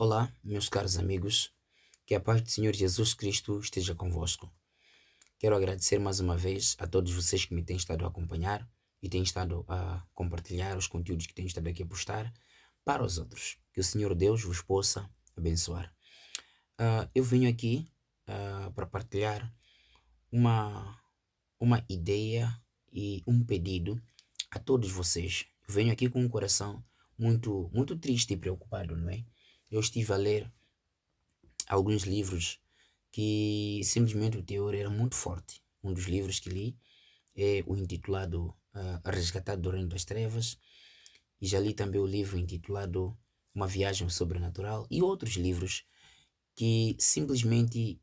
Olá, meus caros amigos, que a paz do Senhor Jesus Cristo esteja convosco. Quero agradecer mais uma vez a todos vocês que me têm estado a acompanhar e têm estado a compartilhar os conteúdos que têm estado aqui a postar para os outros. Que o Senhor Deus vos possa abençoar. Eu venho aqui para partilhar uma, uma ideia e um pedido a todos vocês. Eu venho aqui com um coração muito triste e preocupado, não é? Eu estive a ler alguns livros que simplesmente o teor era muito forte. Um dos livros que li é o intitulado Resgatado do Reino das Trevas, e já li também o livro intitulado Uma Viagem ao Sobrenatural e outros livros que simplesmente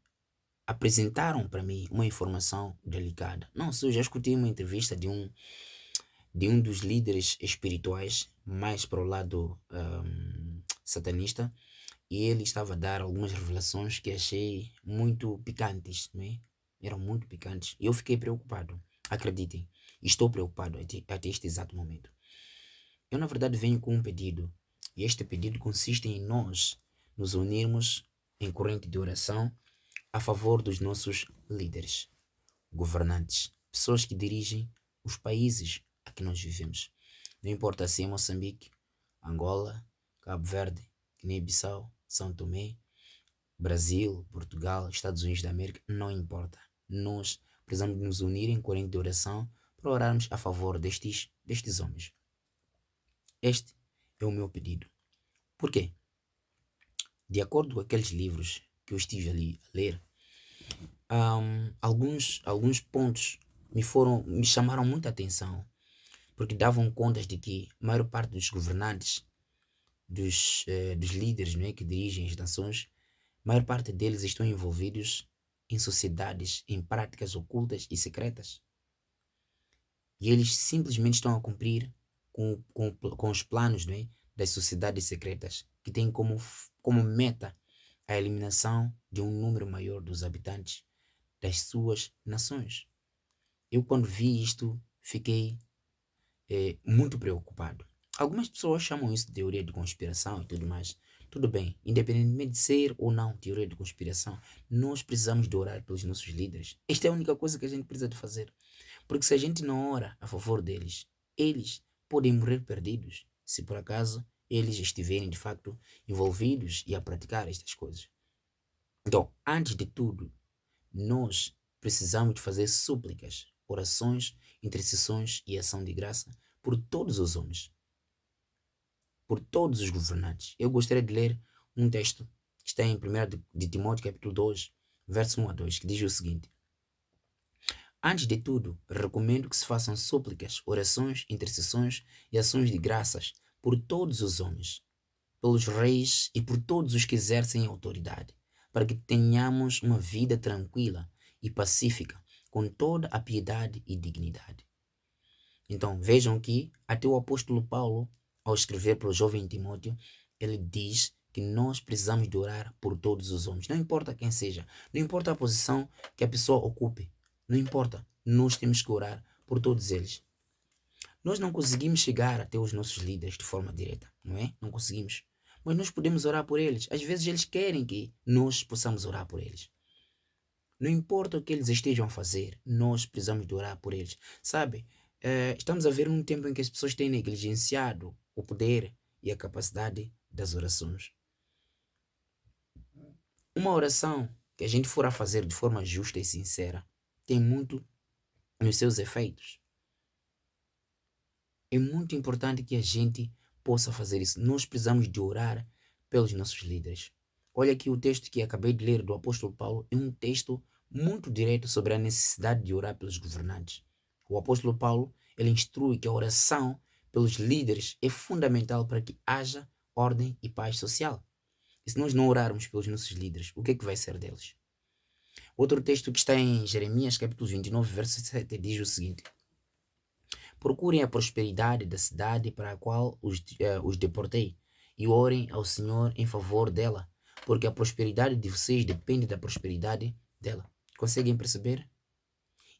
apresentaram para mim uma informação delicada. Não, se eu já escutei uma entrevista de um dos líderes espirituais mais para o lado satanista, e ele estava a dar algumas revelações que achei muito picantes, não é? Eram muito picantes. E eu fiquei preocupado. Acreditem, estou preocupado até este exato momento. Eu, na verdade, venho com um pedido. E este pedido consiste em nós nos unirmos em corrente de oração a favor dos nossos líderes, governantes, pessoas que dirigem os países a que nós vivemos. Não importa se é Moçambique, Angola, Cabo Verde, Guiné-Bissau, São Tomé, Brasil, Portugal, Estados Unidos da América, não importa. Nós precisamos nos unir em corrente de oração para orarmos a favor destes homens. Este é o meu pedido. Por quê? De acordo com aqueles livros que eu estive ali a ler, alguns pontos me chamaram muita atenção, porque davam contas de que a maior parte dos governantes, dos líderes, não é, que dirigem as nações, a maior parte deles estão envolvidos em sociedades, em práticas ocultas e secretas. E eles simplesmente estão a cumprir com os planos, não é, das sociedades secretas, que têm como meta a eliminação de um número maior dos habitantes das suas nações. Eu, quando vi isto, fiquei muito preocupado. Algumas pessoas chamam isso de teoria de conspiração e tudo mais. Tudo bem, independentemente de ser ou não teoria de conspiração, nós precisamos de orar pelos nossos líderes. Esta é a única coisa que a gente precisa de fazer. Porque se a gente não ora a favor deles, eles podem morrer perdidos, se por acaso eles estiverem de facto envolvidos e a praticar estas coisas. Então, antes de tudo, nós precisamos de fazer súplicas, orações, intercessões e ação de graça por todos os homens, por todos os governantes. Eu gostaria de ler um texto que está em 1 de Timóteo capítulo 2, verso 1 a 2, que diz o seguinte: Antes de tudo, recomendo que se façam súplicas, orações, intercessões e ações de graças por todos os homens, pelos reis e por todos os que exercem autoridade, para que tenhamos uma vida tranquila e pacífica, com toda a piedade e dignidade. Então vejam que até o apóstolo Paulo, ao escrever para o jovem Timóteo, ele diz que nós precisamos de orar por todos os homens, não importa quem seja, não importa a posição que a pessoa ocupe, não importa, nós temos que orar por todos eles. Nós não conseguimos chegar até os nossos líderes de forma direta, não é? Não conseguimos. Mas nós podemos orar por eles. Às vezes eles querem que nós possamos orar por eles. Não importa o que eles estejam a fazer, nós precisamos de orar por eles. Sabe, estamos a ver um tempo em que as pessoas têm negligenciado o poder e a capacidade das orações. Uma oração que a gente for a fazer de forma justa e sincera tem muito nos seus efeitos. É muito importante que a gente possa fazer isso. Nós precisamos de orar pelos nossos líderes. Olha aqui o texto que acabei de ler do apóstolo Paulo, é um texto muito direto sobre a necessidade de orar pelos governantes. O apóstolo Paulo, ele instrui que a oração pelos líderes é fundamental para que haja ordem e paz social. E se nós não orarmos pelos nossos líderes, o que é que vai ser deles? Outro texto que está em Jeremias capítulo 29, verso 7, diz o seguinte: Procurem a prosperidade da cidade para a qual os deportei e orem ao Senhor em favor dela, porque a prosperidade de vocês depende da prosperidade dela. Conseguem perceber?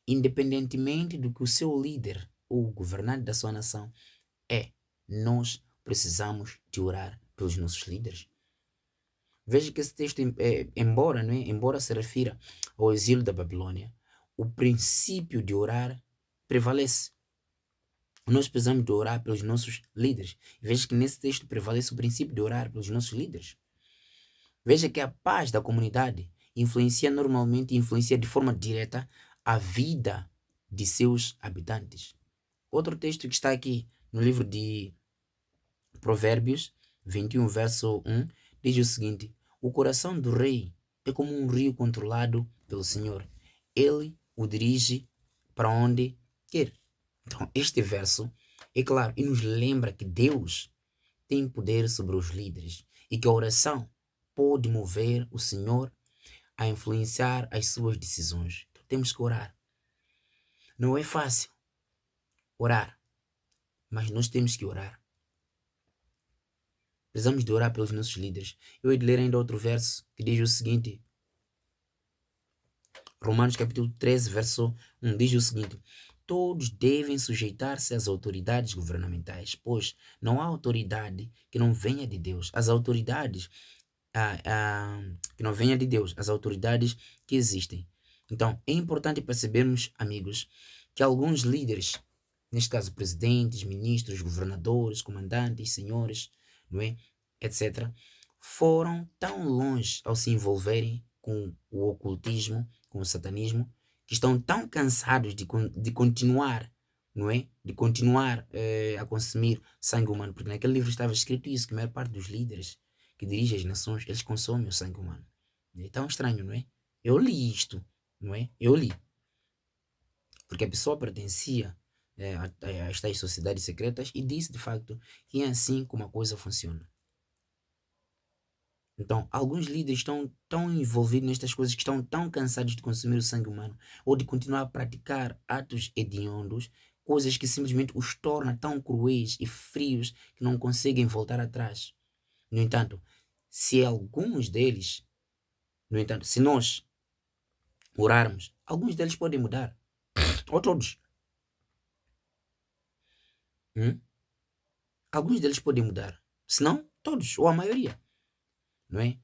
Independentemente do que o seu líder ou o governante da sua nação nós precisamos de orar pelos nossos líderes. Veja que esse texto, embora, não é? Embora se refira ao exílio da Babilônia, o princípio de orar prevalece. Nós precisamos de orar pelos nossos líderes. Veja que nesse texto prevalece o princípio de orar pelos nossos líderes. Veja que a paz da comunidade influencia de forma direta a vida de seus habitantes. Outro texto que está aqui no livro de Provérbios 21, verso 1, diz o seguinte: o coração do rei é como um rio controlado pelo Senhor. Ele o dirige para onde quer. Então, este verso é claro e nos lembra que Deus tem poder sobre os líderes e que a oração pode mover o Senhor a influenciar as suas decisões. Então, temos que orar. Não é fácil orar, mas nós temos que orar. Precisamos de orar pelos nossos líderes. Eu hei de ler ainda outro verso que diz o seguinte. Romanos capítulo 13, verso 1 diz o seguinte: todos devem sujeitar-se às autoridades governamentais, pois não há autoridade que não venha de Deus. As autoridades que não venha de Deus, as autoridades que existem. Então, é importante percebermos, amigos, que alguns líderes, neste caso presidentes, ministros, governadores, comandantes, senhores, não é? etc., foram tão longe ao se envolverem com o ocultismo, com o satanismo, que estão tão cansados de continuar, não é? De continuar a consumir sangue humano, porque naquele livro estava escrito isso, que a maior parte dos líderes que dirigem as nações, eles consomem o sangue humano. É tão estranho, não é? Eu li isto, não é? Eu li. Porque a pessoa pertencia a estas sociedades secretas e disse de facto que é assim como a coisa funciona. Então, alguns líderes estão tão envolvidos nestas coisas que estão tão cansados de consumir o sangue humano ou de continuar a praticar atos hediondos, coisas que simplesmente os torna tão cruéis e frios que não conseguem voltar atrás. No entanto, se alguns deles, se nós orarmos, alguns deles podem mudar. Ou todos. Alguns deles podem mudar. Se não, todos, ou a maioria. Não é?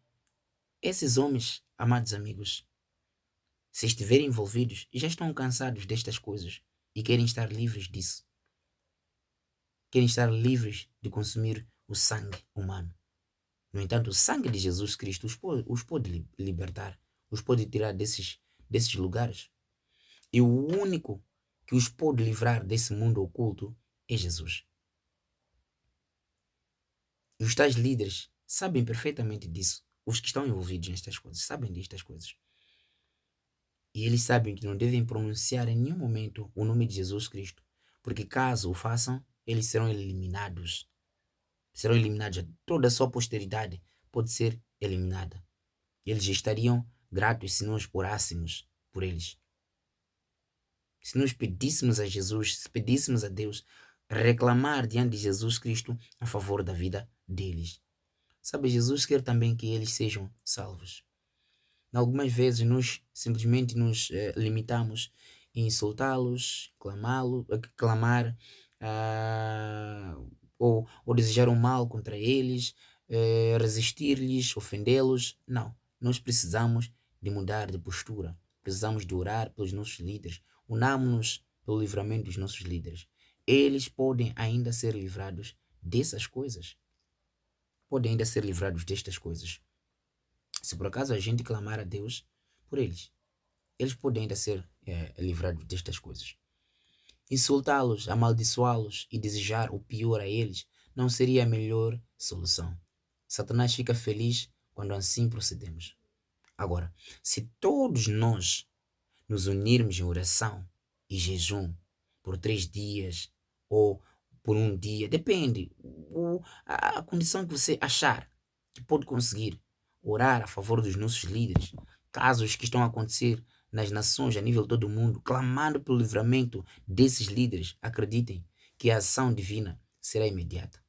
Esses homens, amados amigos, se estiverem envolvidos, já estão cansados destas coisas e querem estar livres disso. Querem estar livres de consumir o sangue humano. No entanto, o sangue de Jesus Cristo os pode libertar, os pode tirar desses lugares. E o único que os pode livrar desse mundo oculto é Jesus. E os tais líderes sabem perfeitamente disso. Os que estão envolvidos nestas coisas sabem destas coisas. E eles sabem que não devem pronunciar em nenhum momento o nome de Jesus Cristo, porque caso o façam, eles serão eliminados. Serão eliminados. Toda a sua posteridade pode ser eliminada. Eles estariam gratos se nós orássemos por eles. Se nós pedíssemos a Jesus, se pedíssemos a Deus, reclamar diante de Jesus Cristo a favor da vida deles. Sabe, Jesus quer também que eles sejam salvos. Algumas vezes nós simplesmente nos limitamos em insultá-los, clamar ou desejar um mal contra eles, resistir-lhes, ofendê-los. Não, nós precisamos de mudar de postura. Precisamos de orar pelos nossos líderes. Unamos-nos pelo livramento dos nossos líderes. Eles podem ainda ser livrados dessas coisas. Podem ainda ser livrados destas coisas. Se por acaso a gente clamar a Deus por eles, eles podem ainda ser livrados destas coisas. Insultá-los, amaldiçoá-los e desejar o pior a eles não seria a melhor solução. Satanás fica feliz quando assim procedemos. Agora, se todos nós nos unirmos em oração e jejum por 3 dias ou por um dia, depende, a condição que você achar que pode conseguir, orar a favor dos nossos líderes, casos que estão a acontecer nas nações a nível de todo o mundo, clamando pelo livramento desses líderes, acreditem que a ação divina será imediata.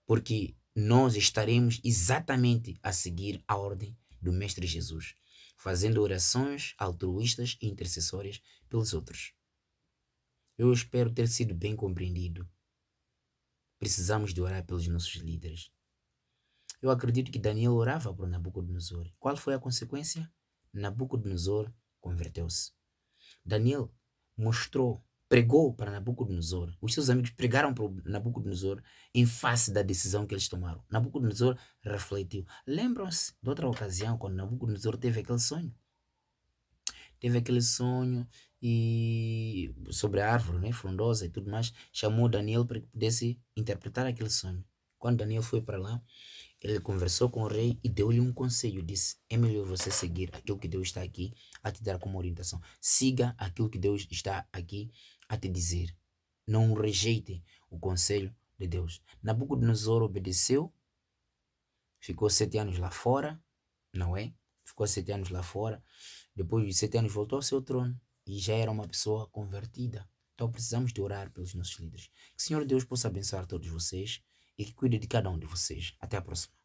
Porque nós estaremos exatamente a seguir a ordem do Mestre Jesus, fazendo orações altruístas e intercessórias pelos outros. Eu espero ter sido bem compreendido. Precisamos de orar pelos nossos líderes. Eu acredito que Daniel orava por Nabucodonosor. Qual foi a consequência? Nabucodonosor converteu-se. Daniel pregou para Nabucodonosor. Os seus amigos pregaram para Nabucodonosor em face da decisão que eles tomaram. Nabucodonosor refletiu. Lembram-se de outra ocasião, quando Nabucodonosor teve aquele sonho? Teve aquele sonho e sobre a árvore, né, frondosa e tudo mais, chamou Daniel para que pudesse interpretar aquele sonho. Quando Daniel foi para lá, ele conversou com o rei e deu-lhe um conselho. Disse: é melhor você seguir aquilo que Deus está aqui a te dar como orientação. Siga aquilo que Deus está aqui a te dizer. Não rejeite o conselho de Deus. Nabucodonosor obedeceu, ficou 7 anos lá fora, não é? Ficou 7 anos lá fora. Depois de 7 anos voltou ao seu trono e já era uma pessoa convertida. Então precisamos de orar pelos nossos líderes. Que o Senhor Deus possa abençoar todos vocês e que cuide de cada um de vocês. Até a próxima.